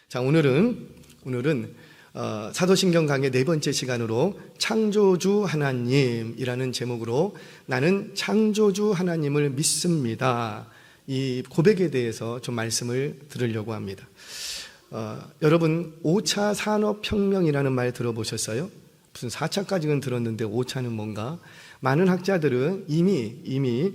자, 오늘은 사도신경 강의 4번째 시간으로 창조주 하나님이라는 제목으로 나는 창조주 하나님을 믿습니다. 이 고백에 대해서 좀 말씀을 드리려고 합니다. 여러분 5차 산업혁명이라는 말 들어보셨어요? 무슨 4차까지는 들었는데 5차는 뭔가? 많은 학자들은 이미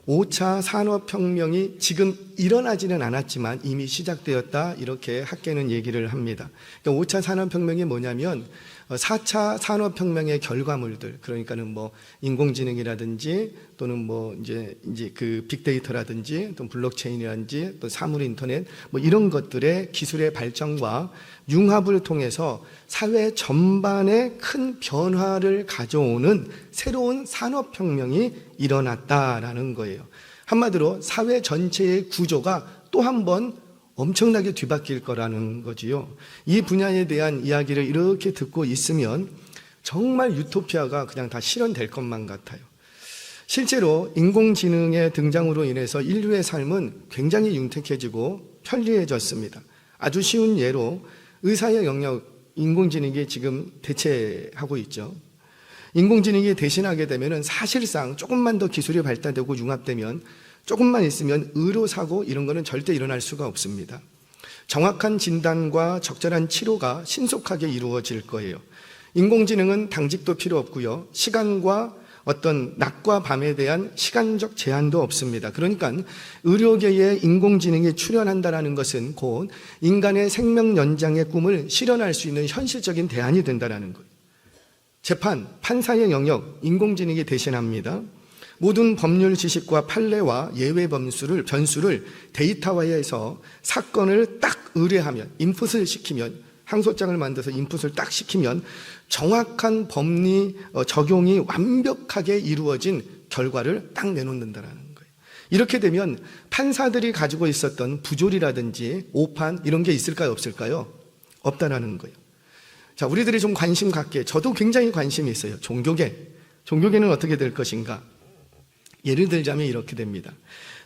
5차 산업혁명이 지금 일어나지는 않았지만 이미 시작되었다, 이렇게 학계는 얘기를 합니다. 그러니까 5차 산업혁명이 뭐냐면 4차 산업혁명의 결과물들, 그러니까는 뭐 인공지능이라든지 또는 뭐 이제 그 빅데이터라든지 또 블록체인이라든지 또 사물 인터넷 뭐 이런 것들의 기술의 발전과 융합을 통해서 사회 전반에 큰 변화를 가져오는 새로운 산업혁명이 일어났다라는 거예요. 한마디로 사회 전체의 구조가 또 한 번 엄청나게 뒤바뀔 거라는 거지요. 이 분야에 대한 이야기를 이렇게 듣고 있으면 정말 유토피아가 그냥 다 실현될 것만 같아요. 실제로 인공지능의 등장으로 인해서 인류의 삶은 굉장히 윤택해지고 편리해졌습니다. 아주 쉬운 예로 의사의 영역, 인공지능이 지금 대체하고 있죠. 인공지능이 대신하게 되면 사실상 조금만 더 기술이 발달되고 융합되면 조금만 있으면 의료사고 이런 거는 절대 일어날 수가 없습니다. 정확한 진단과 적절한 치료가 신속하게 이루어질 거예요. 인공지능은 당직도 필요 없고요. 시간과 어떤 낮과 밤에 대한 시간적 제한도 없습니다. 그러니까 의료계에 인공지능이 출현한다는 것은 곧 인간의 생명 연장의 꿈을 실현할 수 있는 현실적인 대안이 된다는 거예요. 재판, 판사의 영역, 인공지능이 대신합니다. 모든 법률 지식과 판례와 예외 변수를 데이터화해서 사건을 딱 의뢰하면, 인풋을 시키면, 항소장을 만들어서 인풋을 딱 시키면 정확한 법리 적용이 완벽하게 이루어진 결과를 딱 내놓는다는 거예요. 이렇게 되면 판사들이 가지고 있었던 부조리라든지 오판 이런 게 있을까요, 없을까요? 없다라는 거예요. 자, 우리들이 좀 관심 갖게, 저도 굉장히 관심이 있어요. 종교계는 어떻게 될 것인가? 예를 들자면 이렇게 됩니다.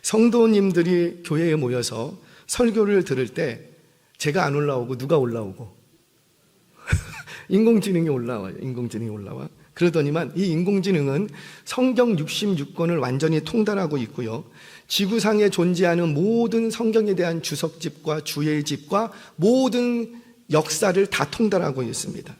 성도님들이 교회에 모여서 설교를 들을 때 제가 안 올라오고 누가 올라오고? 인공지능이 올라와요. 인공지능이 올라와. 그러더니만 이 인공지능은 성경 66권을 완전히 통달하고 있고요. 지구상에 존재하는 모든 성경에 대한 주석집과 주예집과 모든 역사를 다 통달하고 있습니다.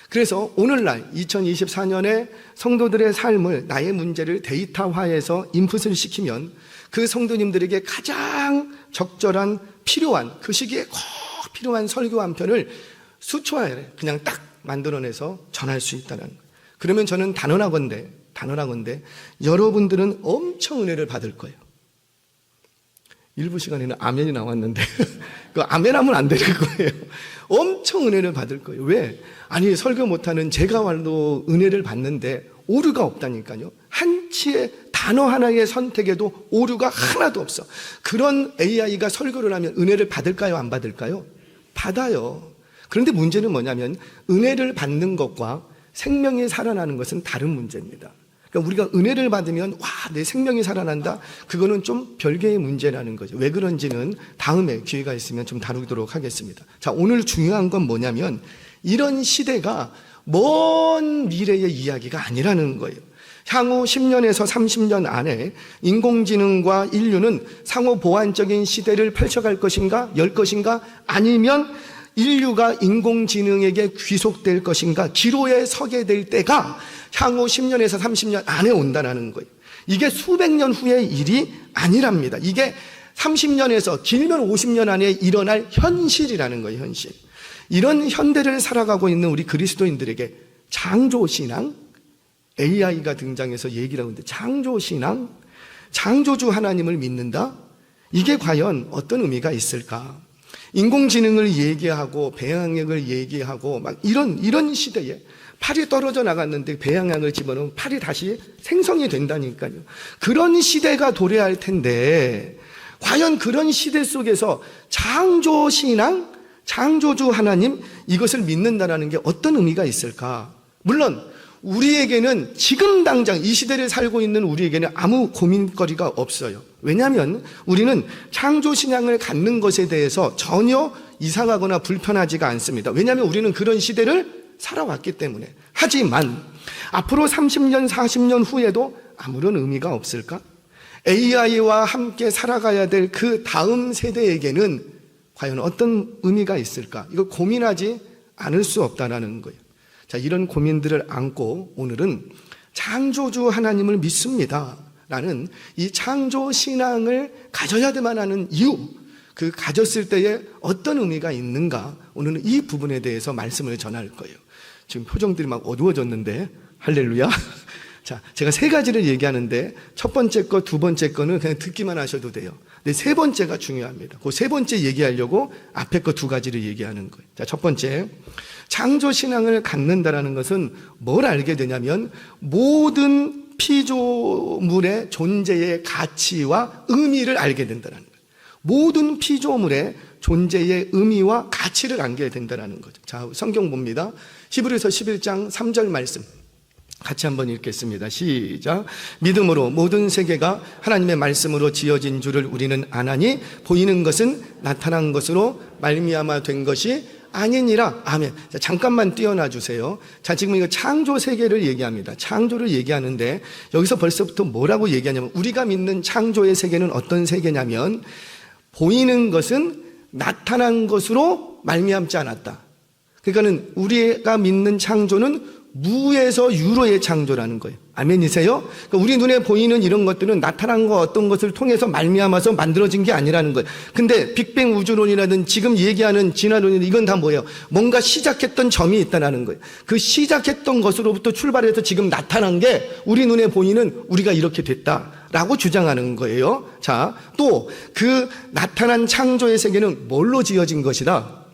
그래서 오늘날 2024년에 성도들의 삶을, 나의 문제를 데이터화해서 인풋을 시키면 그 성도님들에게 가장 적절한 필요한, 그 시기에 꼭 필요한 설교 한 편을 수초 안에 그냥 딱 만들어내서 전할 수 있다는 거예요. 그러면 저는 단언하건대 여러분들은 엄청 은혜를 받을 거예요. 일부 시간에는 아멘이 나왔는데 그 아멘하면 안 되는 거예요. 엄청 은혜를 받을 거예요. 왜? 아니, 설교 못하는 제가 와도 은혜를 받는데 오류가 없다니까요. 한치의 단어 하나의 선택에도 오류가 하나도 없어. 그런 AI가 설교를 하면 은혜를 받을까요, 안 받을까요? 받아요. 그런데 문제는 뭐냐면 은혜를 받는 것과 생명이 살아나는 것은 다른 문제입니다. 그러니까 우리가 은혜를 받으면 와, 내 생명이 살아난다? 그거는 좀 별개의 문제라는 거죠. 왜 그런지는 다음에 기회가 있으면 좀 다루도록 하겠습니다. 자, 오늘 중요한 건 뭐냐면 이런 시대가 먼 미래의 이야기가 아니라는 거예요. 향후 10년에서 30년 안에 인공지능과 인류는 상호 보완적인 시대를 펼쳐갈 것인가, 열 것인가, 아니면 인류가 인공지능에게 귀속될 것인가, 기로에 서게 될 때가 향후 10년에서 30년 안에 온다는 거예요. 이게 수백 년 후의 일이 아니랍니다. 이게 30년에서 길면 50년 안에 일어날 현실이라는 거예요, 현실. 이런 현대를 살아가고 있는 우리 그리스도인들에게 창조신앙, AI가 등장해서 얘기를 하는데 창조신앙, 창조주 하나님을 믿는다? 이게 과연 어떤 의미가 있을까? 인공지능을 얘기하고 배양액을 얘기하고 막 이런 시대에 팔이 떨어져 나갔는데 배양액을 집어넣으면 팔이 다시 생성이 된다니까요. 그런 시대가 도래할 텐데 과연 그런 시대 속에서 창조신앙, 창조주 하나님, 이것을 믿는다는 게 어떤 의미가 있을까? 물론 우리에게는 지금 당장 이 시대를 살고 있는 우리에게는 아무 고민거리가 없어요. 왜냐하면 우리는 창조신앙을 갖는 것에 대해서 전혀 이상하거나 불편하지가 않습니다. 왜냐하면 우리는 그런 시대를 살아왔기 때문에. 하지만 앞으로 30년, 40년 후에도 아무런 의미가 없을까? AI와 함께 살아가야 될 그 다음 세대에게는 과연 어떤 의미가 있을까? 이걸 고민하지 않을 수 없다라는 거예요. 자, 이런 고민들을 안고 오늘은 창조주 하나님을 믿습니다 라는 이 창조 신앙을 가져야만 하는 이유, 그 가졌을 때에 어떤 의미가 있는가, 오늘은 이 부분에 대해서 말씀을 전할 거예요. 지금 표정들이 막 어두워졌는데 할렐루야. 자, 제가 세 가지를 얘기하는데 첫 번째 거, 두 번째 거는 그냥 듣기만 하셔도 돼요. 근데 세 번째가 중요합니다. 그 세 번째 얘기하려고 앞에 거 두 가지를 얘기하는 거예요. 자, 첫 번째, 창조 신앙을 갖는다라는 것은 뭘 알게 되냐면 모든 피조물의 존재의 가치와 의미를 알게 된다는 거예요. 모든 피조물의 존재의 의미와 가치를 알게 된다는 거죠. 자, 성경 봅니다. 히브리서 11장 3절 말씀 같이 한번 읽겠습니다. 시작. 믿음으로 모든 세계가 하나님의 말씀으로 지어진 줄을 우리는 아나니 보이는 것은 나타난 것으로 말미암아 된 것이 아니니라. 아멘. 자, 잠깐만 띄어놔 주세요. 자, 지금 이거 창조 세계를 얘기합니다. 창조를 얘기하는데 여기서 벌써부터 뭐라고 얘기하냐면 우리가 믿는 창조의 세계는 어떤 세계냐면 보이는 것은 나타난 것으로 말미암지 않았다. 그러니까는 우리가 믿는 창조는 무에서 유로의 창조라는 거예요. 아멘이세요? 그러니까 우리 눈에 보이는 이런 것들은 나타난 거 어떤 것을 통해서 말미암아서 만들어진 게 아니라는 거예요. 근데 빅뱅 우주론이라든 지금 얘기하는 진화론이든 이건 다 뭐예요? 뭔가 시작했던 점이 있다는 거예요. 그 시작했던 것으로부터 출발해서 지금 나타난 게 우리 눈에 보이는 우리가 이렇게 됐다라고 주장하는 거예요. 자, 또 그 나타난 창조의 세계는 뭘로 지어진 것이다?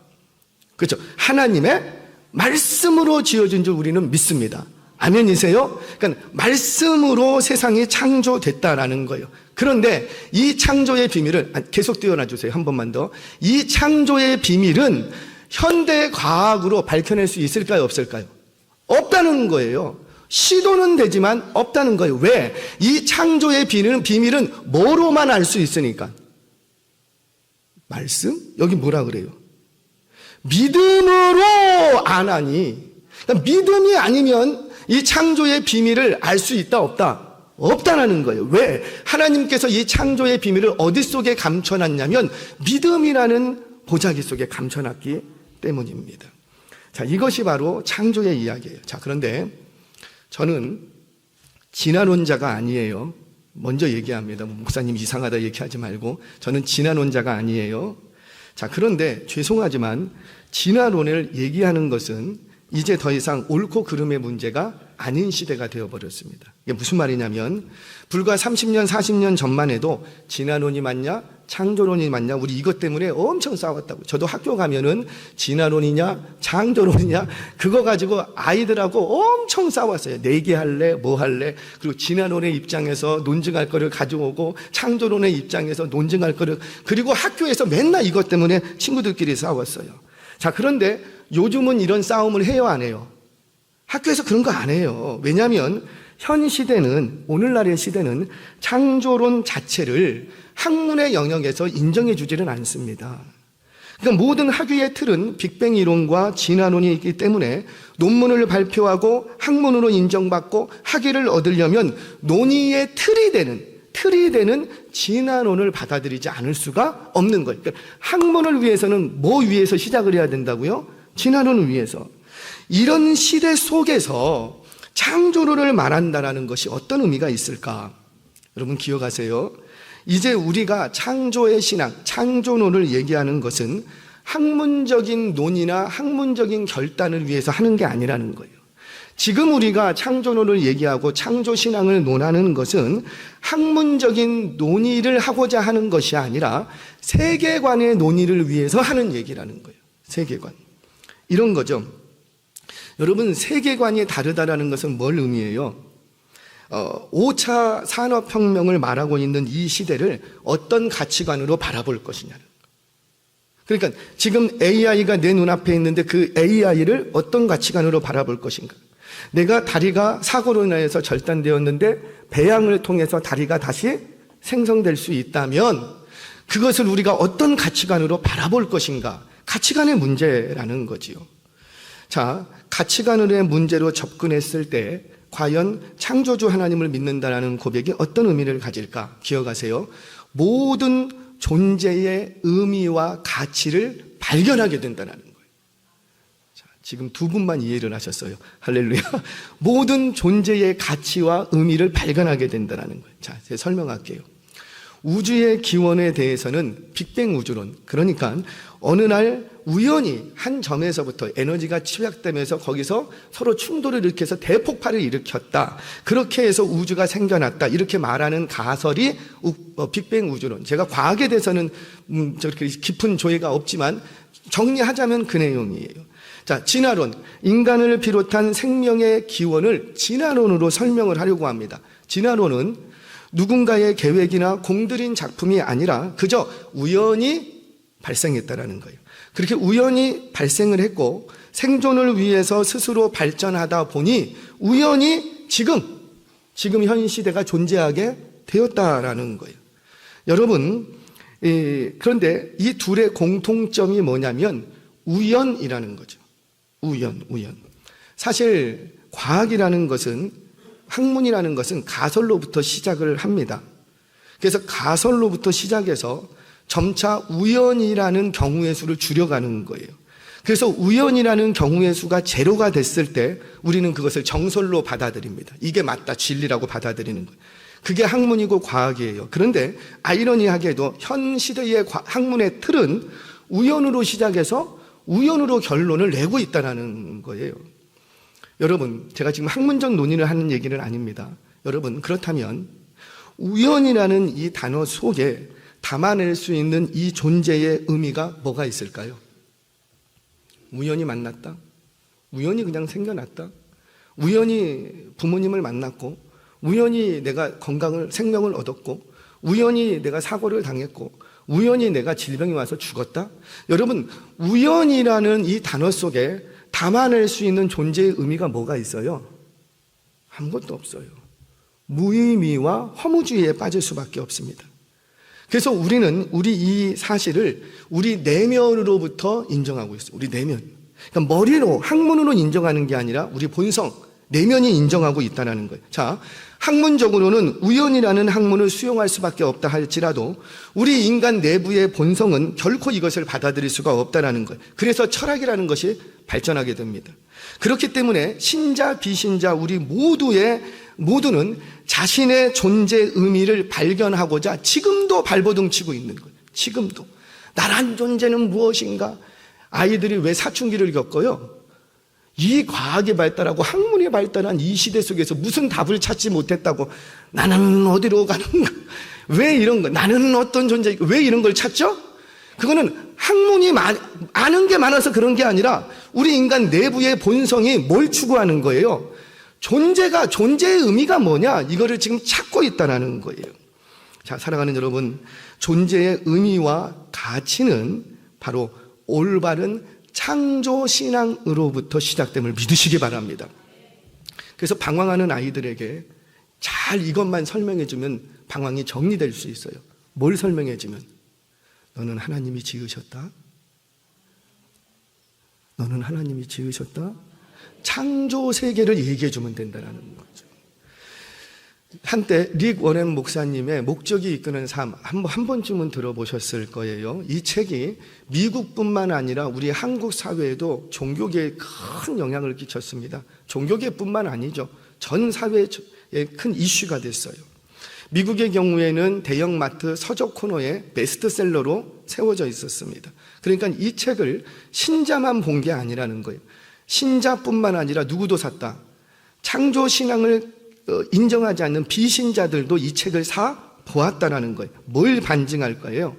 그렇죠? 하나님의 말씀으로 지어진 줄 우리는 믿습니다. 아멘이세요? 그러니까 말씀으로 세상이 창조됐다라는 거예요. 그런데 이 창조의 비밀을 계속 띄워놔 주세요. 한 번만 더. 이 창조의 비밀은 현대 과학으로 밝혀낼 수 있을까요? 없을까요? 없다는 거예요. 시도는 되지만 없다는 거예요. 왜? 이 창조의 비밀은 뭐로만 알 수 있으니까. 말씀? 여기 뭐라 그래요? 믿음으로 아나니. 그러니까 믿음이 아니면 이 창조의 비밀을 알 수 있다 없다? 없다라는 거예요. 왜? 하나님께서 이 창조의 비밀을 어디 속에 감춰놨냐면 믿음이라는 보자기 속에 감춰놨기 때문입니다. 자, 이것이 바로 창조의 이야기예요. 자, 그런데 저는 진화론자가 아니에요. 먼저 얘기합니다. 목사님 이상하다 얘기하지 말고 저는 진화론자가 아니에요. 자, 그런데 죄송하지만 진화론을 얘기하는 것은 이제 더 이상 옳고 그름의 문제가 아닌 시대가 되어버렸습니다. 이게 무슨 말이냐면 불과 30년, 40년 전만 해도 진화론이 맞냐, 창조론이 맞냐, 우리 이것 때문에 엄청 싸웠다고. 저도 학교 가면은 진화론이냐, 창조론이냐, 그거 가지고 아이들하고 엄청 싸웠어요. 내기할래, 뭐 할래. 그리고 진화론의 입장에서 논증할 거를 가져오고 창조론의 입장에서 논증할 거를, 그리고 학교에서 맨날 이것 때문에 친구들끼리 싸웠어요. 자, 그런데 요즘은 이런 싸움을 해요, 안 해요? 학교에서 그런 거 안 해요. 왜냐하면 현 시대는, 오늘날의 시대는 창조론 자체를 학문의 영역에서 인정해 주지는 않습니다. 그러니까 모든 학위의 틀은 빅뱅 이론과 진화론이 있기 때문에 논문을 발표하고 학문으로 인정받고 학위를 얻으려면 논의의 틀이 되는 진화론을 받아들이지 않을 수가 없는 거예요. 그러니까 학문을 위해서는 뭐 위해서 시작을 해야 된다고요? 진화론을 위해서. 이런 시대 속에서 창조론을 말한다는 것이 어떤 의미가 있을까? 여러분 기억하세요. 이제 우리가 창조의 신앙, 창조론을 얘기하는 것은 학문적인 논의나 학문적인 결단을 위해서 하는 게 아니라는 거예요. 지금 우리가 창조론을 얘기하고 창조신앙을 논하는 것은 학문적인 논의를 하고자 하는 것이 아니라 세계관의 논의를 위해서 하는 얘기라는 거예요. 세계관. 이런 거죠. 여러분, 세계관이 다르다라는 것은 뭘 의미해요? 5차 산업혁명을 말하고 있는 이 시대를 어떤 가치관으로 바라볼 것이냐는 거예요. 그러니까 지금 AI가 내 눈앞에 있는데 그 AI를 어떤 가치관으로 바라볼 것인가? 내가 다리가 사고로 인해서 절단되었는데 배양을 통해서 다리가 다시 생성될 수 있다면 그것을 우리가 어떤 가치관으로 바라볼 것인가? 가치관의 문제라는 거지요. 자, 가치관의 문제로 접근했을 때 과연 창조주 하나님을 믿는다라는 고백이 어떤 의미를 가질까? 기억하세요. 모든 존재의 의미와 가치를 발견하게 된다는 거예요. 자, 지금 두 분만 이해를 하셨어요. 할렐루야. 모든 존재의 가치와 의미를 발견하게 된다는 거예요. 자, 제가 설명할게요. 우주의 기원에 대해서는 빅뱅 우주론, 그러니까 어느 날 우연히 한 점에서부터 에너지가 집약되면서 거기서 서로 충돌을 일으켜서 대폭발을 일으켰다. 그렇게 해서 우주가 생겨났다. 이렇게 말하는 가설이 빅뱅 우주론. 제가 과학에 대해서는 저렇게 깊은 조예가 없지만 정리하자면 그 내용이에요. 자, 진화론. 인간을 비롯한 생명의 기원을 진화론으로 설명을 하려고 합니다. 진화론은 누군가의 계획이나 공들인 작품이 아니라 그저 우연히 발생했다라는 거예요. 그렇게 우연히 발생을 했고 생존을 위해서 스스로 발전하다 보니 우연히 지금 현 시대가 존재하게 되었다라는 거예요. 여러분, 그런데 이 둘의 공통점이 뭐냐면 우연이라는 거죠. 우연. 사실 과학이라는 것은, 학문이라는 것은 가설로부터 시작을 합니다. 그래서 가설로부터 시작해서 점차 우연이라는 경우의 수를 줄여가는 거예요. 그래서 우연이라는 경우의 수가 제로가 됐을 때 우리는 그것을 정설로 받아들입니다. 이게 맞다, 진리라고 받아들이는 거예요. 그게 학문이고 과학이에요. 그런데 아이러니하게도 현 시대의 학문의 틀은 우연으로 시작해서 우연으로 결론을 내고 있다는 거예요. 여러분, 제가 지금 학문적 논의를 하는 얘기는 아닙니다. 여러분, 그렇다면 우연이라는 이 단어 속에 담아낼 수 있는 이 존재의 의미가 뭐가 있을까요? 우연히 만났다? 우연히 그냥 생겨났다? 우연히 부모님을 만났고, 우연히 내가 생명을 얻었고, 우연히 내가 사고를 당했고, 우연히 내가 질병이 와서 죽었다? 여러분, 우연이라는 이 단어 속에 담아낼 수 있는 존재의 의미가 뭐가 있어요? 아무것도 없어요. 무의미와 허무주의에 빠질 수밖에 없습니다. 그래서 우리는 이 사실을 우리 내면으로부터 인정하고 있어요. 우리 내면. 그러니까 머리로, 학문으로 인정하는 게 아니라 우리 본성, 내면이 인정하고 있다는 거예요. 자, 학문적으로는 우연이라는 학문을 수용할 수밖에 없다 할지라도 우리 인간 내부의 본성은 결코 이것을 받아들일 수가 없다는 거예요. 그래서 철학이라는 것이 발전하게 됩니다. 그렇기 때문에 신자, 비신자 우리 모두는 자신의 존재 의미를 발견하고자 지금도 발버둥 치고 있는 거예요. 지금도. 나란 존재는 무엇인가? 아이들이 왜 사춘기를 겪어요? 이 과학이 발달하고 학문이 발달한 이 시대 속에서 무슨 답을 찾지 못했다고 나는 어디로 가는가? 왜 이런 거? 나는 어떤 존재인가? 왜 이런 걸 찾죠? 그거는 학문이 아는 게 많아서 그런 게 아니라 우리 인간 내부의 본성이 뭘 추구하는 거예요? 존재의 의미가 뭐냐? 이거를 지금 찾고 있다는 거예요. 자, 사랑하는 여러분, 존재의 의미와 가치는 바로 올바른 창조신앙으로부터 시작됨을 믿으시기 바랍니다. 그래서 방황하는 아이들에게 잘 이것만 설명해주면 방황이 정리될 수 있어요. 뭘 설명해주면? 너는 하나님이 지으셨다? 너는 하나님이 지으셨다? 창조 세계를 얘기해주면 된다는 거죠. 한때 릭 워렌 목사님의 목적이 이끄는 삶 한 번쯤은 들어보셨을 거예요. 이 책이 미국뿐만 아니라 우리 한국 사회에도 종교계에 큰 영향을 끼쳤습니다. 종교계뿐만 아니죠. 전 사회에 큰 이슈가 됐어요. 미국의 경우에는 대형마트 서적 코너에 베스트셀러로 세워져 있었습니다. 그러니까 이 책을 신자만 본 게 아니라는 거예요. 신자뿐만 아니라 누구도 샀다. 창조신앙을 인정하지 않는 비신자들도 이 책을 사 보았다라는 거예요. 뭘 반증할까요?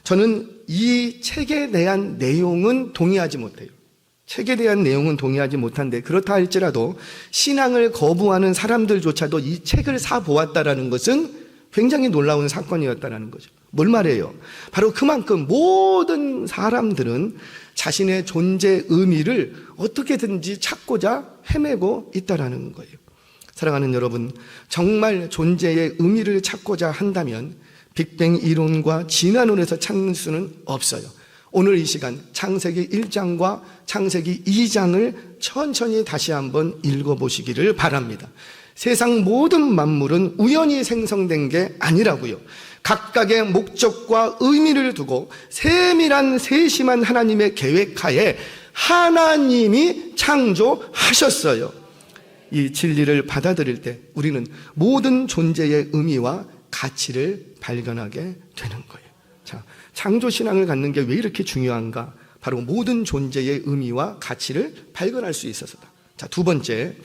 저는 이 책에 대한 내용은 동의하지 못해요. 책에 대한 내용은 동의하지 못한데 그렇다 할지라도 신앙을 거부하는 사람들조차도 이 책을 사 보았다라는 것은 굉장히 놀라운 사건이었다라는 거죠. 뭘 말해요? 바로 그만큼 모든 사람들은 자신의 존재 의미를 어떻게든지 찾고자 헤매고 있다라는 거예요. 사랑하는 여러분, 정말 존재의 의미를 찾고자 한다면 빅뱅 이론과 진화론에서 찾는 수는 없어요. 오늘 이 시간 창세기 1장과 창세기 2장을 천천히 다시 한번 읽어보시기를 바랍니다. 세상 모든 만물은 우연히 생성된 게 아니라고요. 각각의 목적과 의미를 두고 세밀한 세심한 하나님의 계획하에 하나님이 창조하셨어요. 이 진리를 받아들일 때 우리는 모든 존재의 의미와 가치를 발견하게 되는 거예요. 자, 창조신앙을 갖는 게 왜 이렇게 중요한가? 바로 모든 존재의 의미와 가치를 발견할 수 있어서다. 자, 두 번째.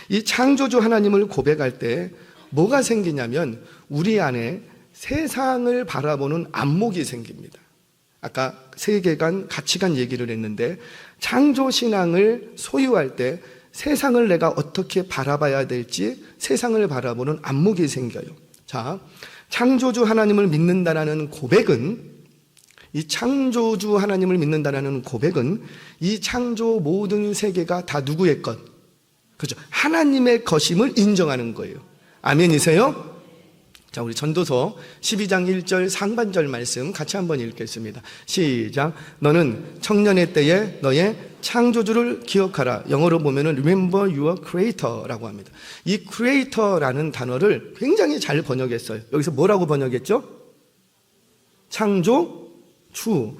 이 창조주 하나님을 고백할 때 뭐가 생기냐면 우리 안에 세상을 바라보는 안목이 생깁니다. 아까 세계관, 가치관 얘기를 했는데 창조신앙을 소유할 때 세상을 내가 어떻게 바라봐야 될지 세상을 바라보는 안목이 생겨요. 자, 창조주 하나님을 믿는다라는 고백은, 이 창조주 하나님을 믿는다라는 고백은 이 창조 모든 세계가 다 누구의 것? 그렇죠. 하나님의 것임을 인정하는 거예요. 아멘이세요? 자, 우리 전도서 12장 1절 상반절 말씀 같이 한번 읽겠습니다. 시작. 너는 청년의 때에 너의 창조주를 기억하라. 영어로 보면은 remember your creator라고 합니다. 이 creator라는 단어를 굉장히 잘 번역했어요. 여기서 뭐라고 번역했죠? 창조주.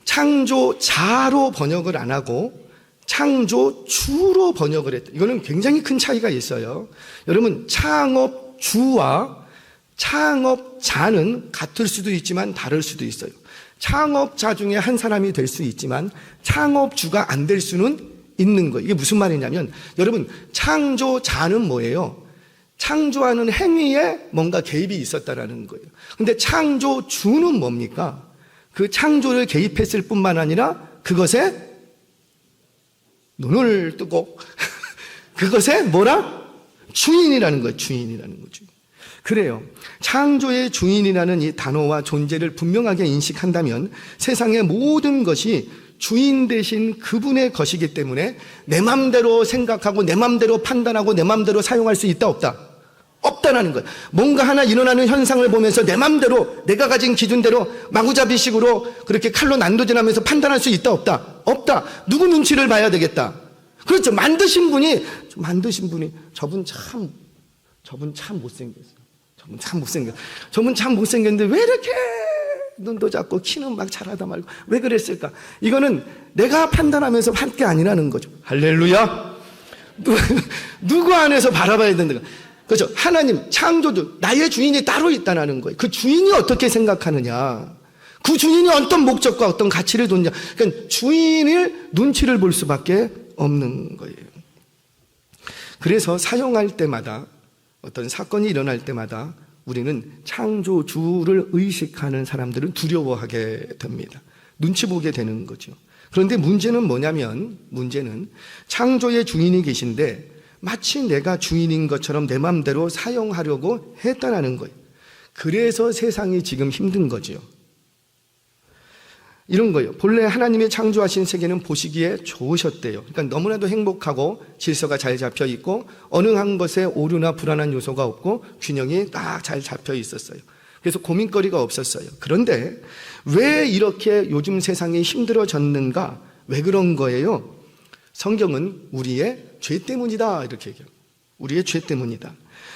창조자로 번역을 안 하고 창조주로 번역을 했다. 이거는 굉장히 큰 차이가 있어요. 여러분, 창업주와 창업자는 같을 수도 있지만 다를 수도 있어요. 창업자 중에 한 사람이 될 수 있지만 창업주가 안 될 수는 있는 거예요. 이게 무슨 말이냐면, 여러분, 창조자는 뭐예요? 창조하는 행위에 뭔가 개입이 있었다라는 거예요. 근데 창조주는 뭡니까? 그 창조를 개입했을 뿐만 아니라 그것에 눈을 뜨고 그것에 뭐라? 주인이라는 거예요. 주인이라는 거죠. 그래요. 창조의 주인이라는 이 단어와 존재를 분명하게 인식한다면 세상의 모든 것이 주인 대신 그분의 것이기 때문에 내 맘대로 생각하고 내 맘대로 판단하고 내 맘대로 사용할 수 있다 없다? 없다라는 거예요. 뭔가 하나 일어나는 현상을 보면서 내 맘대로 내가 가진 기준대로 마구잡이식으로 그렇게 칼로 난도질하면서 판단할 수 있다 없다? 없다. 누구 눈치를 봐야 되겠다. 그렇죠. 만드신 분이 저분 참 못생겼어요. 저분 참 못생겼는데 왜 이렇게 눈도 작고 키는 막 잘하다 말고 왜 그랬을까? 이거는 내가 판단하면서 할 게 아니라는 거죠. 할렐루야. 누구 안에서 바라봐야 된다. 그렇죠. 하나님 창조주, 나의 주인이 따로 있다는 거예요. 그 주인이 어떻게 생각하느냐, 그 주인이 어떤 목적과 어떤 가치를 뒀냐. 그러니까 주인을 눈치를 볼 수밖에 없는 거예요. 그래서 사용할 때마다, 어떤 사건이 일어날 때마다 우리는 창조주를 의식하는 사람들은 두려워하게 됩니다. 눈치 보게 되는 거죠. 그런데 문제는 뭐냐면, 문제는 창조의 주인이 계신데 마치 내가 주인인 것처럼 내 마음대로 사용하려고 했다는 거예요. 그래서 세상이 지금 힘든 거죠. 이런 거예요. 본래 하나님이 창조하신 세계는 보시기에 좋으셨대요. 그러니까 너무나도 행복하고 질서가 잘 잡혀 있고 어느 한 것에 오류나 불안한 요소가 없고 균형이 딱 잘 잡혀 있었어요. 그래서 고민거리가 없었어요. 그런데 왜 이렇게 요즘 세상이 힘들어졌는가? 왜 그런 거예요? 성경은 우리의 죄 때문이다 이렇게 얘기해요. 우리의 죄 때문이다.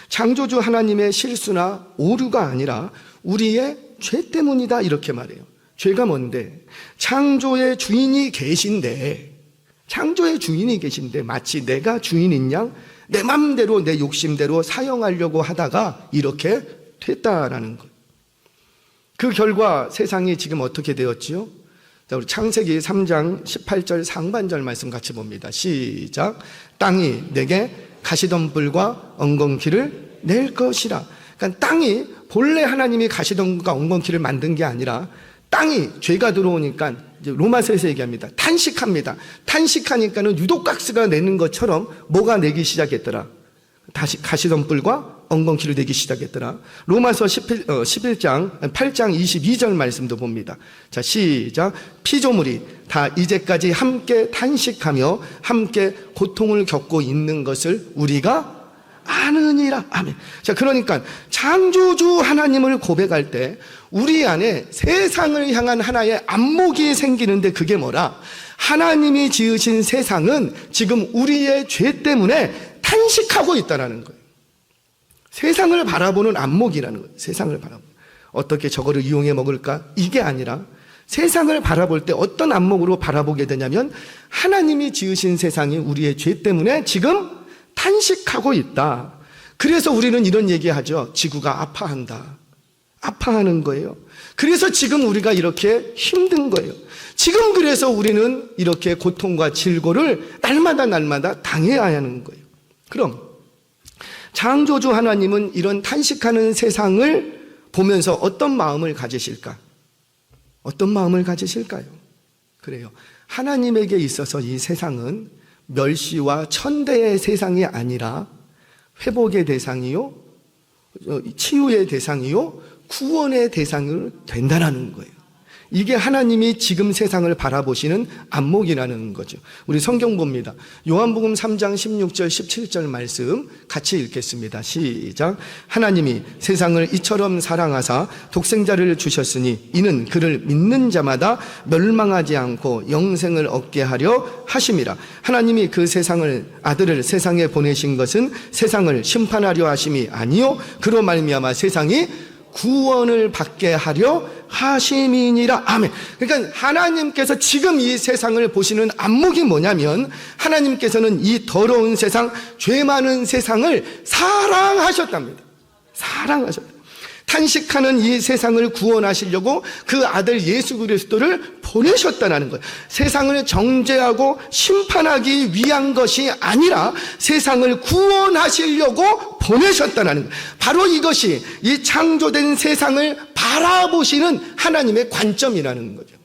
창조주 하나님의 실수나 오류가 아니라 우리의 죄 때문이다 이렇게 말해요. 죄가 뭔데? 창조의 주인이 계신데 마치 내가 주인인 양 내 맘대로 내 욕심대로 사용하려고 하다가 이렇게 됐다라는 것. 그 결과 세상이 지금 어떻게 되었지요? 자, 우리 창세기 3장 18절 상반절 말씀 같이 봅니다. 시작. 땅이 내게 가시덤불과 엉겅퀴를 낼 것이라. 그러니까 땅이 본래 하나님이 가시덤불과 엉겅퀴를 만든 게 아니라 땅이 죄가 들어오니까 이제 로마서에서 얘기합니다. 탄식합니다. 탄식하니까는 유독각스가 내는 것처럼 뭐가 내기 시작했더라? 다시 가시덤불과 엉겅퀴를 내기 시작했더라. 로마서 11장 8장 22절 말씀도 봅니다. 자, 시작. 피조물이 다 이제까지 함께 탄식하며 함께 고통을 겪고 있는 것을 우리가 아느니라. 아멘. 자, 그러니까 창조주 하나님을 고백할 때 우리 안에 세상을 향한 하나의 안목이 생기는데 그게 뭐라? 하나님이 지으신 세상은 지금 우리의 죄 때문에 탄식하고 있다는 거예요. 세상을 바라보는 안목이라는 거예요. 세상을 바라보는. 어떻게 저거를 이용해 먹을까? 이게 아니라 세상을 바라볼 때 어떤 안목으로 바라보게 되냐면 하나님이 지으신 세상이 우리의 죄 때문에 지금 탄식하고 있다. 그래서 우리는 이런 얘기하죠. 지구가 아파한다. 아파하는 거예요. 그래서 지금 우리가 이렇게 힘든 거예요. 지금 그래서 우리는 이렇게 고통과 질고를 날마다 당해야 하는 거예요. 그럼 창조주 하나님은 이런 탄식하는 세상을 보면서 어떤 마음을 가지실까? 어떤 마음을 가지실까요? 그래요. 하나님에게 있어서 이 세상은 멸시와 천대의 세상이 아니라 회복의 대상이요, 치유의 대상이요, 구원의 대상이 된다는 거예요. 이게 하나님이 지금 세상을 바라보시는 안목이라는 거죠. 우리 성경 봅니다. 요한복음 3장 16절 17절 말씀 같이 읽겠습니다. 시작. 하나님이 세상을 이처럼 사랑하사 독생자를 주셨으니 이는 그를 믿는 자마다 멸망하지 않고 영생을 얻게 하려 하심이라. 하나님이 그 아들을 세상에 보내신 것은 세상을 심판하려 하심이 아니요 그로 말미암아 세상이 구원을 받게 하려 하심이니라. 아멘. 그러니까 하나님께서 지금 이 세상을 보시는 안목이 뭐냐면 하나님께서는 이 더러운 세상, 죄 많은 세상을 사랑하셨답니다. 사랑하셨다. 탄식하는 이 세상을 구원하시려고 그 아들 예수 그리스도를 보내셨다는 거예요. 세상을 정죄하고 심판하기 위한 것이 아니라 세상을 구원하시려고 보내셨다는 거예요. 바로 이것이 이 창조된 세상을 바라보시는 하나님의 관점이라는 거죠.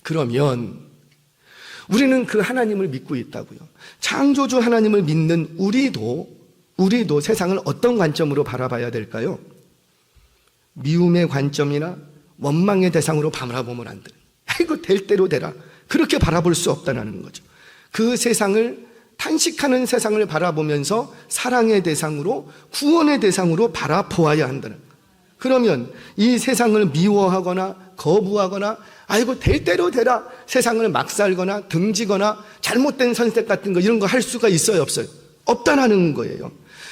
그러면 우리는 그 하나님을 믿고 있다고요. 창조주 하나님을 믿는 우리도 세상을 어떤 관점으로 바라봐야 될까요? 미움의 관점이나 원망의 대상으로 바라보면 안 돼. 이거 될 대로 되라. 그렇게 바라볼 수 없다는 거죠. 그 세상을 탄식하는 세상을 바라보면서 사랑의 대상으로 구원의 대상으로 바라보아야 한다는 거예요. 그러면 이 세상을 미워하거나 거부하거나 아이고 될 대로 되라 세상을 막 살거나 등지거나 잘못된 선택 같은 거 이런 거 할 수가 있어요 없어요? 없다는 거예요.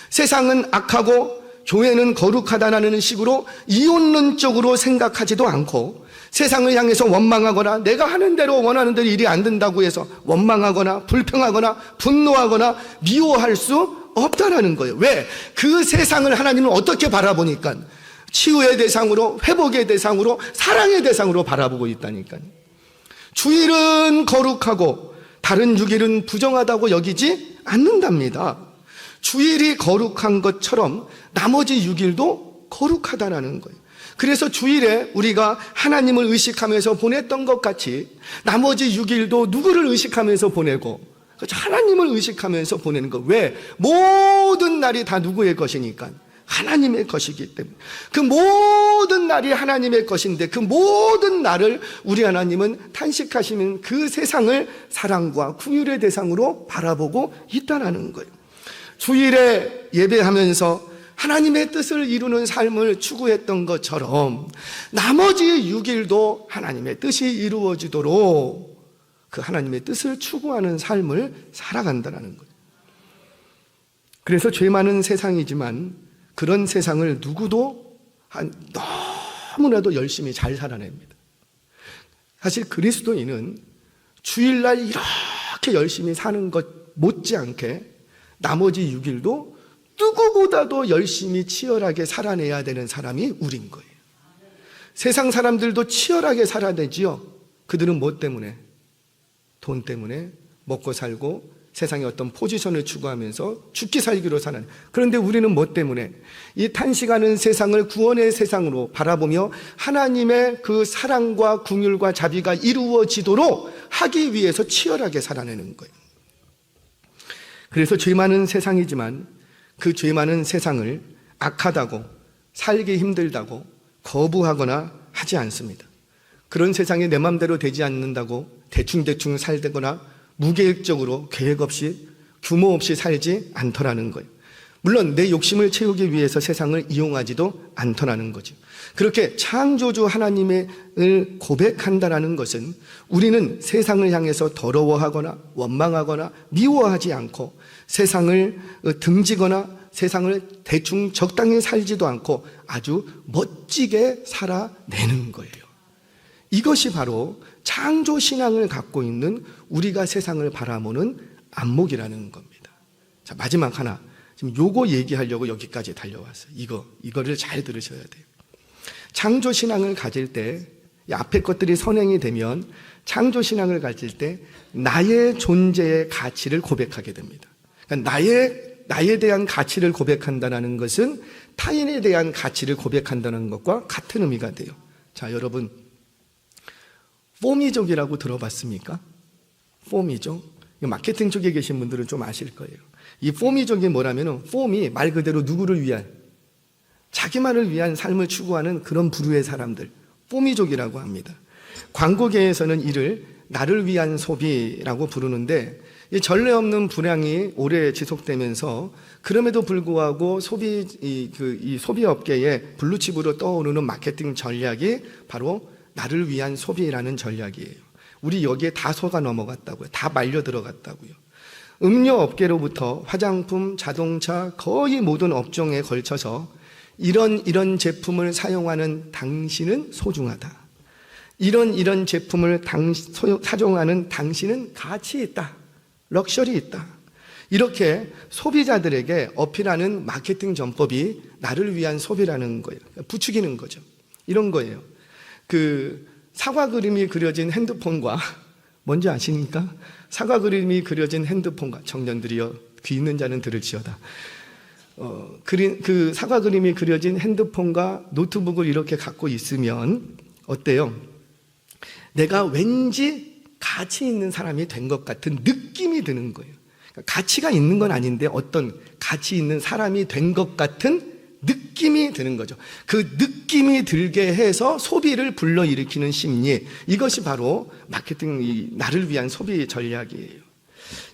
세상은 악하고 교회는 거룩하다는 식으로 이혼론적으로 생각하지도 않고 세상을 향해서 원망하거나 내가 하는 대로 원하는 대로 일이 안 된다고 해서 원망하거나 불평하거나 분노하거나 미워할 수 없다는 거예요. 왜? 그 세상을 하나님은 어떻게 바라보니까 치유의 대상으로 회복의 대상으로 사랑의 대상으로 바라보고 있다니까요. 주일은 거룩하고 다른 6일은 부정하다고 여기지 않는답니다. 주일이 거룩한 것처럼 나머지 6일도 거룩하다는 거예요. 그래서 주일에 우리가 하나님을 의식하면서 보냈던 것 같이 나머지 6일도 누구를 의식하면서 보내고 하나님을 의식하면서 보내는 거. 왜? 모든 날이 다 누구의 것이니까 하나님의 것이기 때문에 그 모든 날이 하나님의 것인데 그 모든 날을 우리 하나님은 탄식하시는 그 세상을 사랑과 긍휼의 대상으로 바라보고 있다는 거예요. 주일에 예배하면서 하나님의 뜻을 이루는 삶을 추구했던 것처럼 나머지 6일도 하나님의 뜻이 이루어지도록 그 하나님의 뜻을 추구하는 삶을 살아간다는 거예요. 그래서 죄 많은 세상이지만 그런 세상을 누구도 너무나도 열심히 잘 살아냅니다. 사실 그리스도인은 주일날 이렇게 열심히 사는 것 못지않게 나머지 6일도 누구보다도 열심히 치열하게 살아내야 되는 사람이 우린 거예요. 세상 사람들도 치열하게 살아내지요. 그들은 뭐 때문에? 돈 때문에 먹고 살고 세상의 어떤 포지션을 추구하면서 죽기 살기로 사는. 그런데 우리는 뭐 때문에? 이 탄식하는 세상을 구원의 세상으로 바라보며 하나님의 그 사랑과 긍휼과 자비가 이루어지도록 하기 위해서 치열하게 살아내는 거예요. 그래서 죄 많은 세상이지만 그 죄 많은 세상을 악하다고 살기 힘들다고 거부하거나 하지 않습니다. 그런 세상이 내 맘대로 되지 않는다고 대충 살거나 무계획적으로 계획 없이 규모 없이 살지 않더라는 거예요. 물론 내 욕심을 채우기 위해서 세상을 이용하지도 않더라는 거죠. 그렇게 창조주 하나님을 고백한다라는 것은 우리는 세상을 향해서 더러워하거나 원망하거나 미워하지 않고 세상을 등지거나 세상을 대충 적당히 살지도 않고 아주 멋지게 살아내는 거예요. 이것이 바로 창조신앙을 갖고 있는 우리가 세상을 바라보는 안목이라는 겁니다. 자, 마지막 하나. 지금 요거 얘기하려고 여기까지 달려왔어요. 이거를 잘 들으셔야 돼요. 창조신앙을 가질 때, 이 앞에 것들이 선행이 되면 창조신앙을 가질 때 나의 존재의 가치를 고백하게 됩니다. 그러니까 나에 대한 가치를 고백한다는 것은 타인에 대한 가치를 고백한다는 것과 같은 의미가 돼요. 자, 여러분, 포미족이라고 들어봤습니까? 포미족? 마케팅 쪽에 계신 분들은 좀 아실 거예요. 이 포미족이 뭐라면은, 폼이 말 그대로 누구를 위한, 자기만을 위한 삶을 추구하는 그런 부류의 사람들, 포미족이라고 합니다. 광고계에서는 이를 나를 위한 소비라고 부르는데, 이 전례 없는 불황이 오래 지속되면서 그럼에도 불구하고 이 소비업계의 블루칩으로 떠오르는 마케팅 전략이 바로 나를 위한 소비라는 전략이에요. 우리 여기에 다 속아 넘어갔다고요. 다 말려 들어갔다고요. 음료 업계로부터 화장품, 자동차, 거의 모든 업종에 걸쳐서 이런 제품을 사용하는 당신은 소중하다. 이런 제품을 사용하는 당신은 가치 있다. 럭셔리 있다. 이렇게 소비자들에게 어필하는 마케팅 전법이 나를 위한 소비라는 거예요. 부추기는 거죠. 이런 거예요. 그 사과 그림이 그려진 핸드폰과 뭔지 아십니까? 사과 그림이 그려진 핸드폰과 청년들이여 귀 있는 자는 들을지어다. 그 사과 그림이 그려진 핸드폰과 노트북을 이렇게 갖고 있으면 어때요? 내가 왠지 가치 있는 사람이 된 것 같은 느낌이 드는 거예요. 가치가 있는 건 아닌데 어떤 가치 있는 사람이 된 것 같은 느낌이 드는 거죠. 그 느낌이 들게 해서 소비를 불러일으키는 심리, 이것이 바로 마케팅, 나를 위한 소비 전략이에요.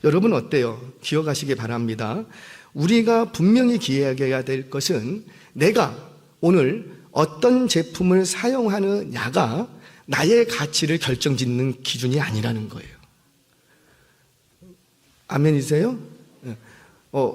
여러분 어때요? 기억하시기 바랍니다. 우리가 분명히 기억해야 될 것은 내가 오늘 어떤 제품을 사용하느냐가 나의 가치를 결정짓는 기준이 아니라는 거예요. 아멘이세요?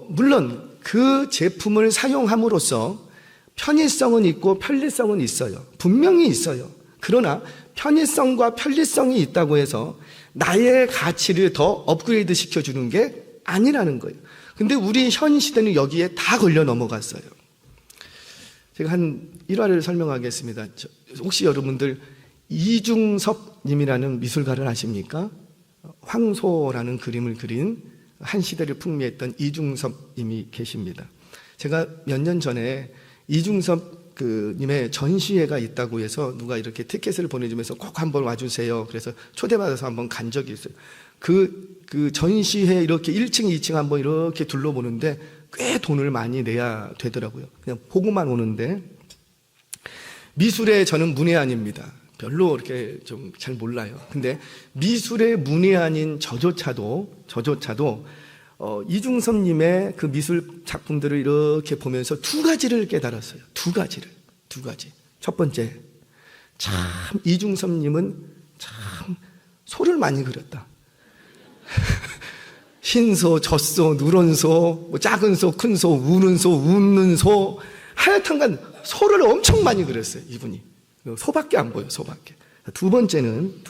물론 그 제품을 사용함으로써 편의성은 있고 편리성은 있어요. 분명히 있어요. 그러나 편의성과 편리성이 있다고 해서 나의 가치를 더 업그레이드 시켜주는 게 아니라는 거예요. 근데 우리 현 시대는 여기에 다 걸려 넘어갔어요. 제가 한 1화를 설명하겠습니다. 혹시 여러분들 이중섭 님이라는 미술가를 아십니까? 황소라는 그림을 그린 한 시대를 풍미했던 이중섭 님이 계십니다. 제가 몇 년 전에 이중섭 님의 전시회가 있다고 해서 누가 이렇게 티켓을 보내주면서 꼭 한번 와주세요. 그래서 초대받아서 한번 간 적이 있어요. 그 전시회 이렇게 1층, 2층 한번 이렇게 둘러보는데 꽤 돈을 많이 내야 되더라고요. 그냥 보고만 오는데, 미술에 저는 문외한입니다. 별로 이렇게 좀 잘 몰라요. 근데 미술의 문외한인 저조차도 이중섭님의 그 미술 작품들을 이렇게 보면서 두 가지를 깨달았어요. 두 가지. 첫 번째, 참 이중섭님은 참 소를 많이 그렸다. 흰소, 젖소, 누런소, 뭐 작은 소, 큰 소, 우는 소, 웃는 소, 하여튼간 소를 엄청 많이 그렸어요. 이분이. 소밖에 안 보여, 소밖에. 두 번째는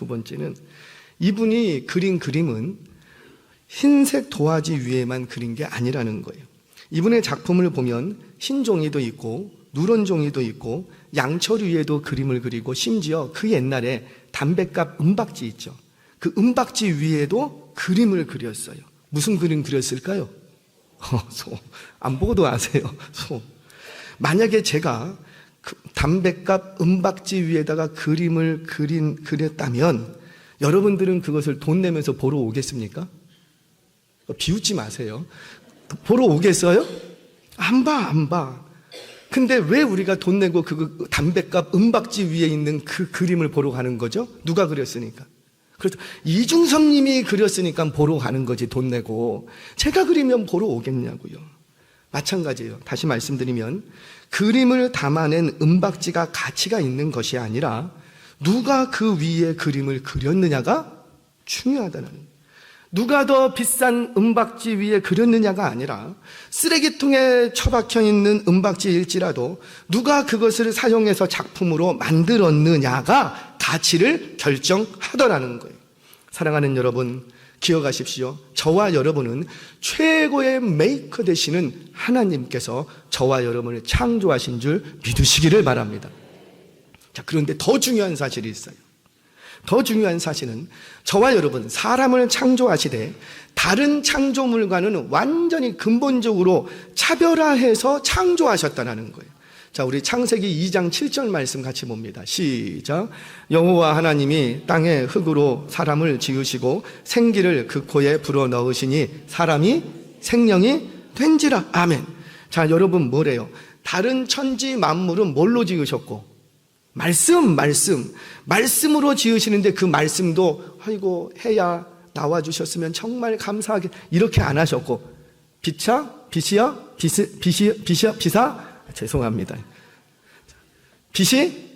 이분이 그린 그림은 흰색 도화지 위에만 그린 게 아니라는 거예요. 이분의 작품을 보면 흰 종이도 있고 누런 종이도 있고 양철 위에도 그림을 그리고 심지어 그 옛날에 담뱃갑 은박지 있죠. 그 은박지 위에도 그림을 그렸어요. 무슨 그림 그렸을까요? 소. 안 보고도 아세요. 소. 만약에 제가 담뱃갑 은박지 위에다가 그림을 그렸다면 여러분들은 그것을 돈 내면서 보러 오겠습니까? 비웃지 마세요. 보러 오겠어요? 안 봐. 근데 왜 우리가 돈 내고 그 담뱃갑 은박지 위에 있는 그 그림을 보러 가는 거죠? 누가 그렸으니까. 그래서 이중섭님이 그렸으니까 보러 가는 거지, 돈 내고. 제가 그리면 보러 오겠냐고요. 마찬가지예요. 다시 말씀드리면 그림을 담아낸 은박지가 가치가 있는 것이 아니라 누가 그 위에 그림을 그렸느냐가 중요하다는 거예요. 누가 더 비싼 은박지 위에 그렸느냐가 아니라 쓰레기통에 처박혀 있는 은박지일지라도 누가 그것을 사용해서 작품으로 만들었느냐가 가치를 결정하더라는 거예요. 사랑하는 여러분, 기억하십시오. 저와 여러분은 최고의 메이커 되시는 하나님께서 저와 여러분을 창조하신 줄 믿으시기를 바랍니다. 자, 그런데 더 중요한 사실이 있어요. 더 중요한 사실은 저와 여러분, 사람을 창조하시되 다른 창조물과는 완전히 근본적으로 차별화해서 창조하셨다는 거예요. 자, 우리 창세기 2장 7절 말씀 같이 봅니다. 시작. 여호와 하나님이 땅에 흙으로 사람을 지으시고 생기를 그 코에 불어넣으시니 사람이 생명이 된지라. 아멘. 자, 여러분 뭐래요? 다른 천지 만물은 뭘로 지으셨고? 말씀으로 지으시는데 그 말씀도 아이고 해야 나와주셨으면 정말 감사하게 이렇게 안 하셨고, 비사? 죄송합니다. 빛이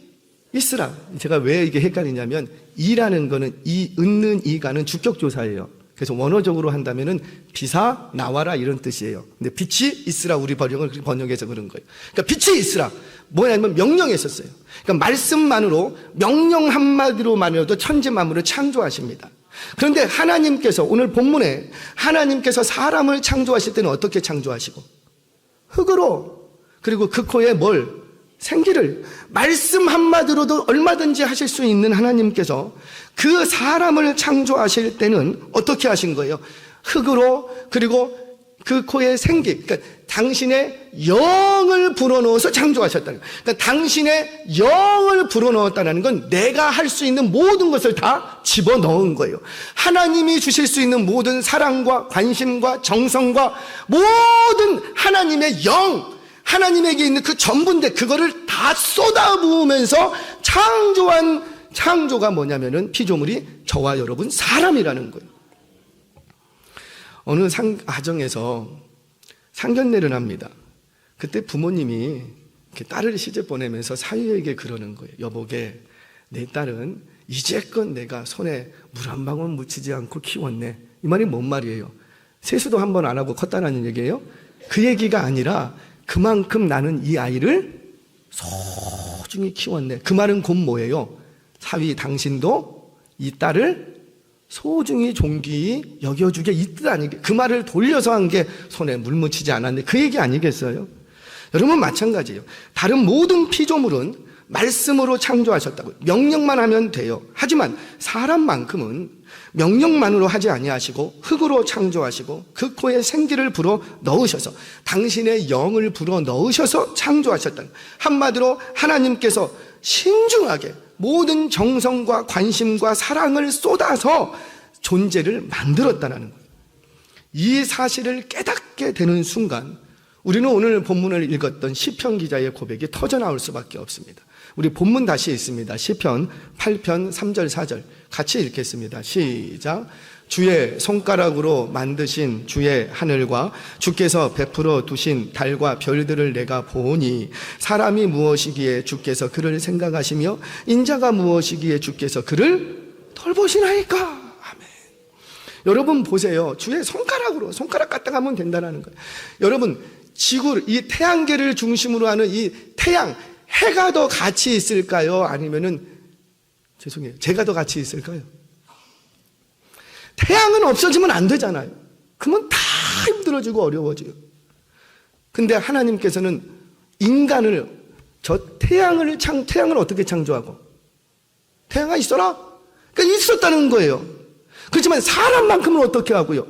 있으라. 제가 왜 이게 헷갈리냐면 이라는 거는 있는 이가는 주격조사예요. 그래서 원어적으로 한다면은 비사 나와라 이런 뜻이에요. 근데 빛이 있으라 우리 번역해서 그런 거예요. 그러니까 빛이 있으라 뭐냐면 명령했었어요. 그러니까 말씀만으로 명령 한마디로만으로도 천지 만물을 창조하십니다. 그런데 하나님께서 오늘 본문에 하나님께서 사람을 창조하실 때는 어떻게 창조하시고? 흙으로. 그리고 그 코에 뭘? 생기를. 말씀 한마디로도 얼마든지 하실 수 있는 하나님께서 그 사람을 창조하실 때는 어떻게 하신 거예요? 흙으로. 그리고 그 코에 생기. 그러니까 당신의 영을 불어넣어서 창조하셨다는 거예요. 그러니까 당신의 영을 불어넣었다는 건 내가 할 수 있는 모든 것을 다 집어넣은 거예요. 하나님이 주실 수 있는 모든 사랑과 관심과 정성과 모든 하나님의 영, 하나님에게 있는 그 전부인데 그거를 다 쏟아부으면서 창조한 창조가 뭐냐면은 피조물이 저와 여러분 사람이라는 거예요. 어느 가정에서 상견례를 합니다. 그때 부모님이 딸을 시집 보내면서 사위에게 그러는 거예요. 여보게, 내 딸은 이제껏 내가 손에 물 한 방울 묻히지 않고 키웠네. 이 말이 뭔 말이에요? 세수도 한 번 안 하고 컸다는 얘기예요? 그 얘기가 아니라 그만큼 나는 이 아이를 소중히 키웠네. 그 말은 곧 뭐예요? 사위 당신도 이 딸을 소중히 존귀히 여겨주게 이 뜻 아니게. 그 말을 돌려서 한 게 손에 물 묻히지 않았네. 그 얘기 아니겠어요? 여러분 마찬가지예요. 다른 모든 피조물은 말씀으로 창조하셨다고요. 명령만 하면 돼요. 하지만 사람만큼은 명령만으로 하지 아니하시고 흙으로 창조하시고 그 코에 생기를 불어 넣으셔서 당신의 영을 불어 넣으셔서 창조하셨다. 한마디로 하나님께서 신중하게 모든 정성과 관심과 사랑을 쏟아서 존재를 만들었다는 거예요. 이 사실을 깨닫게 되는 순간 우리는 오늘 본문을 읽었던 시편 기자의 고백이 터져나올 수밖에 없습니다. 우리 본문 다시 읽습니다. 시편 8편 3절 4절 같이 읽겠습니다. 시작. 주의 손가락으로 만드신 주의 하늘과 주께서 베풀어 두신 달과 별들을 내가 보니 사람이 무엇이기에 주께서 그를 생각하시며 인자가 무엇이기에 주께서 그를 돌보시나이까. 아멘. 여러분 보세요. 주의 손가락으로 손가락 갖다 가면 된다는 거예요. 여러분 지구 이 태양계를 중심으로 하는 이 태양 해가 더 가치 있을까요? 아니면은 죄송해요. 제가 더 가치 있을까요? 태양은 없어지면 안 되잖아요. 그러면 다 힘들어지고 어려워져요. 근데 하나님께서는 인간을 저 태양을 어떻게 창조하고? 태양아 있어라? 그러니까 있었다는 거예요. 그렇지만 사람만큼은 어떻게 하고요?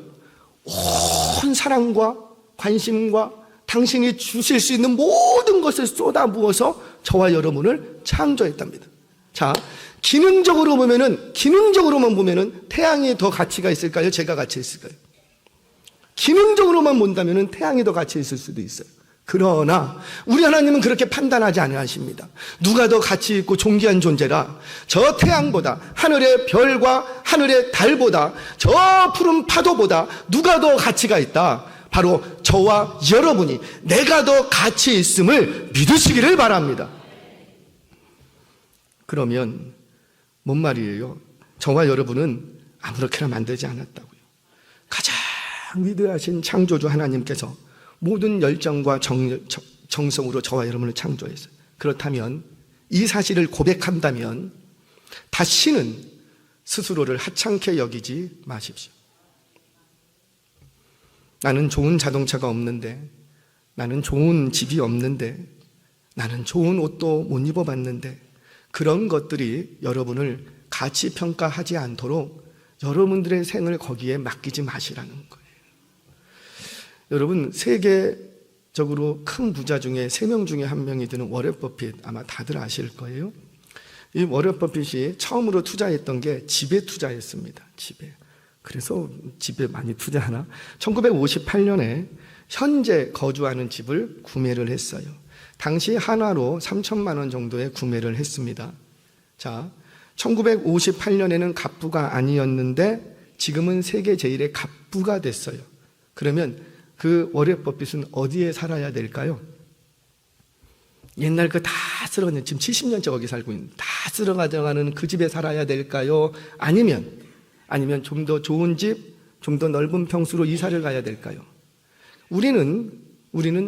온 사랑과 관심과 당신이 주실 수 있는 모든 것을 쏟아부어서 저와 여러분을 창조했답니다. 자, 기능적으로만 보면은 태양이 더 가치가 있을까요? 제가 가치 있을까요? 기능적으로만 본다면은 태양이 더 가치 있을 수도 있어요. 그러나 우리 하나님은 그렇게 판단하지 않으십니다. 누가 더 가치 있고 존귀한 존재라? 저 태양보다, 하늘의 별과 하늘의 달보다, 저 푸른 파도보다 누가 더 가치가 있다? 바로 저와 여러분이 내가 더 가치 있음을 믿으시기를 바랍니다. 그러면 뭔 말이에요? 저와 여러분은 아무렇게나 만들지 않았다고요. 가장 위대하신 창조주 하나님께서 모든 열정과 정성으로 저와 여러분을 창조했어요. 그렇다면 이 사실을 고백한다면 다시는 스스로를 하찮게 여기지 마십시오. 나는 좋은 자동차가 없는데, 나는 좋은 집이 없는데, 나는 좋은 옷도 못 입어봤는데, 그런 것들이 여러분을 가치 평가하지 않도록 여러분들의 생을 거기에 맡기지 마시라는 거예요. 여러분, 세계적으로 큰 부자 중에 3명 중에 1명이 되는 워렌 버핏, 아마 다들 아실 거예요. 이 워렌 버핏이 처음으로 투자했던 게 집에 투자했습니다. 집에. 그래서 집에 많이 투자하나? 1958년에 현재 거주하는 집을 구매를 했어요. 당시 한화로 3천만 원 정도에 구매를 했습니다. 자, 1958년에는 갑부가 아니었는데 지금은 세계 제1의 갑부가 됐어요. 그러면 그 워렌 버핏은 어디에 살아야 될까요? 옛날 그 다 쓸어가는, 지금 70년째 거기 살고 있는, 다 쓸어가져가는 그 집에 살아야 될까요? 아니면 좀 더 좋은 집, 좀 더 넓은 평수로 이사를 가야 될까요? 우리는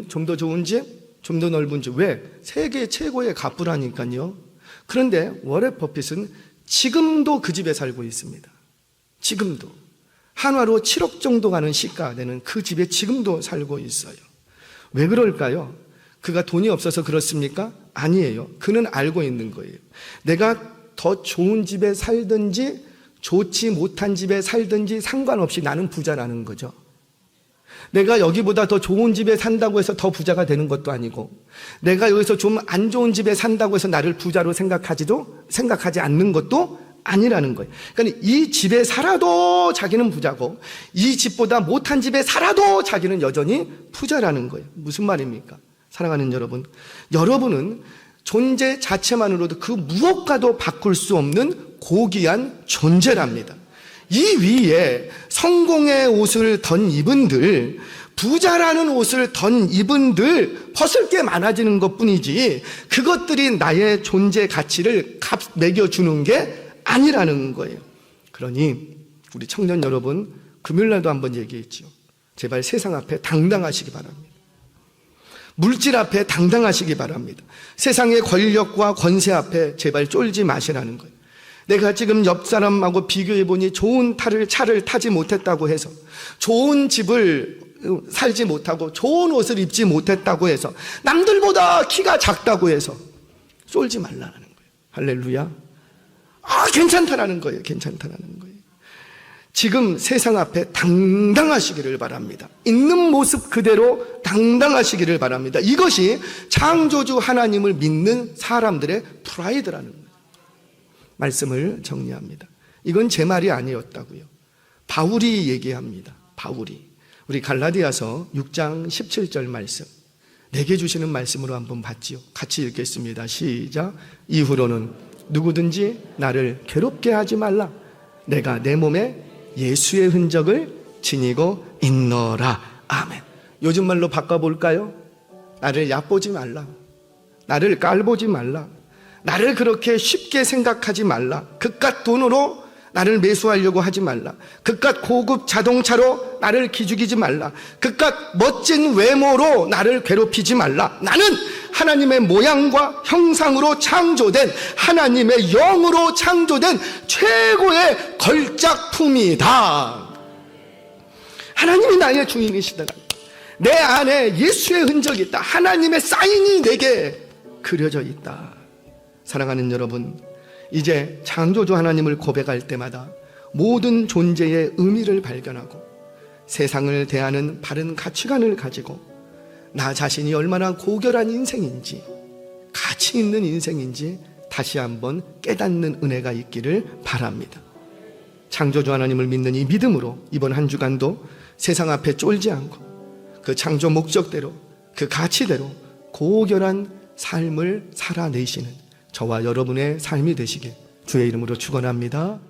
좀 더 좋은 집, 좀 더 넓은 집. 왜? 세계 최고의 갑부라니까요. 그런데 워렌 버핏은 지금도 그 집에 살고 있습니다. 지금도. 한화로 7억 정도 가는 시가가 되는 그 집에 지금도 살고 있어요. 왜 그럴까요? 그가 돈이 없어서 그렇습니까? 아니에요. 그는 알고 있는 거예요. 내가 더 좋은 집에 살든지 좋지 못한 집에 살든지 상관없이 나는 부자라는 거죠. 내가 여기보다 더 좋은 집에 산다고 해서 더 부자가 되는 것도 아니고, 내가 여기서 좀 안 좋은 집에 산다고 해서 나를 부자로 생각하지 않는 것도 아니라는 거예요. 그러니까 이 집에 살아도 자기는 부자고, 이 집보다 못한 집에 살아도 자기는 여전히 부자라는 거예요. 무슨 말입니까? 사랑하는 여러분, 여러분은 존재 자체만으로도 그 무엇과도 바꿀 수 없는 고귀한 존재랍니다. 이 위에 성공의 옷을 던 이분들, 부자라는 옷을 던 이분들 벗을 게 많아지는 것뿐이지 그것들이 나의 존재 가치를 매겨주는 게 아니라는 거예요. 그러니 우리 청년 여러분, 금요일날도 한번 얘기했죠. 제발 세상 앞에 당당하시기 바랍니다. 물질 앞에 당당하시기 바랍니다. 세상의 권력과 권세 앞에 제발 쫄지 마시라는 거예요. 내가 지금 옆 사람하고 비교해보니 좋은 차를 타지 못했다고 해서, 좋은 집을 살지 못하고 좋은 옷을 입지 못했다고 해서, 남들보다 키가 작다고 해서 쫄지 말라는 거예요. 할렐루야. 괜찮다라는 거예요. 괜찮다라는 거예요. 지금 세상 앞에 당당하시기를 바랍니다. 있는 모습 그대로 당당하시기를 바랍니다. 이것이 창조주 하나님을 믿는 사람들의 프라이드라는 거예요. 말씀을 정리합니다. 이건 제 말이 아니었다고요. 바울이 얘기합니다. 바울이. 우리 갈라디아서 6장 17절 말씀, 내게 주시는 말씀으로 한번 봤지요. 같이 읽겠습니다. 시작. 이후로는 누구든지 나를 괴롭게 하지 말라. 내가 내 몸에 예수의 흔적을 지니고 있노라. 아멘. 요즘 말로 바꿔볼까요? 나를 얕보지 말라. 나를 깔보지 말라. 나를 그렇게 쉽게 생각하지 말라. 그깟 돈으로 나를 매수하려고 하지 말라. 그깟 고급 자동차로 나를 기죽이지 말라. 그깟 멋진 외모로 나를 괴롭히지 말라. 나는 하나님의 모양과 형상으로 창조된, 하나님의 영으로 창조된 최고의 걸작품이다. 하나님이 나의 주인이시다. 내 안에 예수의 흔적이 있다. 하나님의 사인이 내게 그려져 있다. 사랑하는 여러분, 이제 창조주 하나님을 고백할 때마다 모든 존재의 의미를 발견하고 세상을 대하는 바른 가치관을 가지고 나 자신이 얼마나 고결한 인생인지, 가치 있는 인생인지 다시 한번 깨닫는 은혜가 있기를 바랍니다. 창조주 하나님을 믿는 이 믿음으로 이번 한 주간도 세상 앞에 쫄지 않고 그 창조 목적대로, 그 가치대로 고결한 삶을 살아내시는 저와 여러분의 삶이 되시길 주의 이름으로 축원합니다.